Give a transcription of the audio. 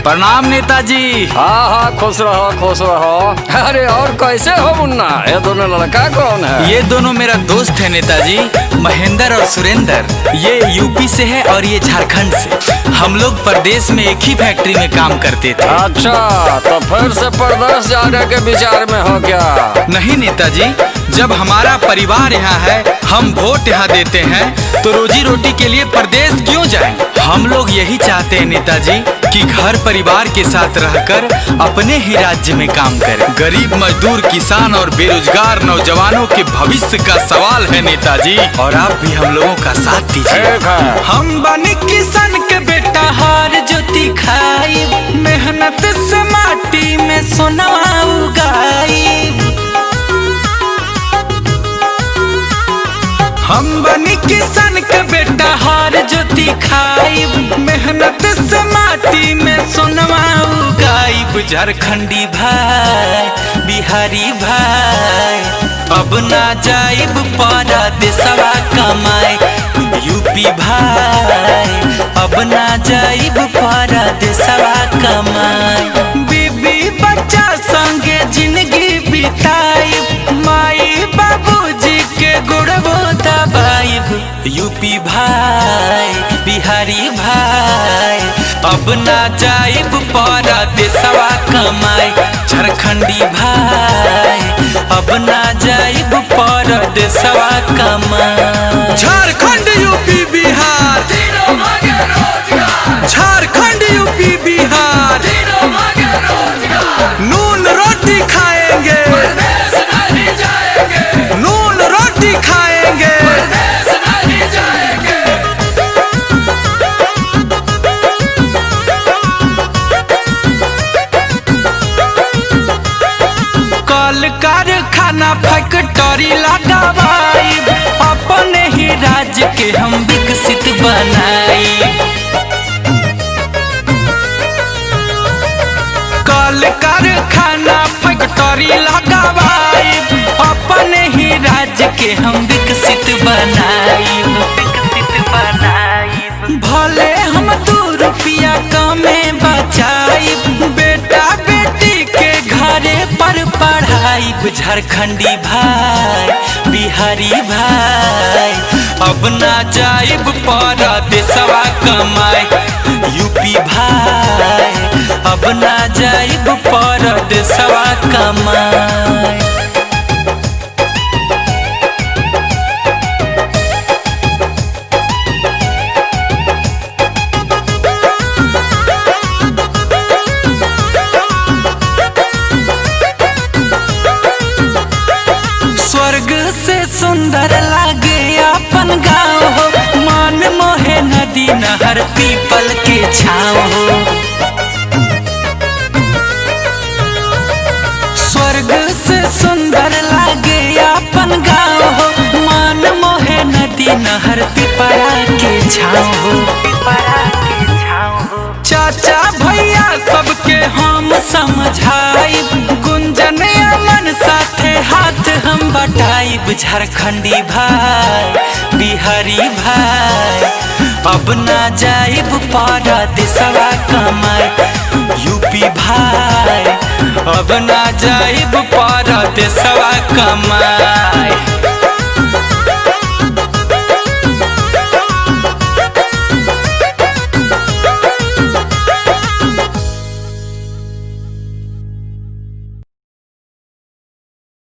प्रणाम नेताजी। हाँ हाँ, खुश रहो खुश रहो। अरे और कैसे हो मुन्ना? ये दोनों लड़का कौन है? ये दोनों मेरा दोस्त है नेताजी, महेंद्र और सुरेंद्र। ये यूपी से है और ये झारखंड से। हम लोग प्रदेश में एक ही फैक्ट्री में काम करते थे। अच्छा, तो फिर से प्रदेश जाने के विचार में हो क्या? नहीं नेताजी, जब हमारा परिवार यहाँ है, हम वोट यहाँ देते हैं, तो रोजी रोटी के लिए प्रदेश क्यों जाएं? हम लोग यही चाहते हैं नेताजी कि घर परिवार के साथ रहकर अपने ही राज्य में काम करें। गरीब मजदूर, किसान और बेरोजगार नौजवानों के भविष्य का सवाल है नेताजी, और आप भी हम लोगों का साथ दीजिए। हम बने किसान के बेटा, हार ज्योति खाई, मेहनत से माटी में सोनवा उगाई। हम बनी किसान के बेटा, हार ज्योति खाई, मेहनत से माटी में सोनवा उगाई। झारखंडी भाई, बिहारी भाई, अब ना जाइब परदेसवा कमाए। यूपी भाई, अब ना जाइब परदेसवा कमाए। बीबी बच्चा संगे जिंदगी बिताई, माई बाबूजी के गुड़बो दबाइब। यूपी भाई, बिहारी भाई, अब ना जाइब परदेसवा कमाए। झारखंडी भाई, अब ना जाइब परदेसवा कमाए। झारखंड यूपी बिहार, झारखंड यूपी बिहार, नून रोटी खाएंगे, नून रोटी खाएंगे। कल कारखाना फैक्ट्री लगावाई, अपने ही राज्य के हम विकसित बनाई। कल कारखाना फैक्ट्री लगावाई, अपने ही राज्य के हम विकसित बनाई। भले हम 2 रुपया कमे बचाई, बेटा बेटी के घरे पर पढ़ाई। झारखंडी भाई, बिहारी भाई, अब ना जाइब परदेसवा कमाए। यूपी भाई, अब ना जाइब परदेसवा कमाए। स्वर्ग से सुंदर लागे अपन गाँव हो, मान मोहे नदी नहर पीपल के छाँव हो। स्वर्ग से सुंदर लागे अपन गाँव हो, मान मोहे नदी नहर पीपरा के छाँव हो। चाचा भैया सबके हम समझाई, गुंजन अमन साथे हाथ हम बटाइब। झारखंडी भाई, बिहारी भाई, अब ना जाइब परदेसवा कमाए। यूपी भाई, अब ना जाइब परदेसवा कमाए।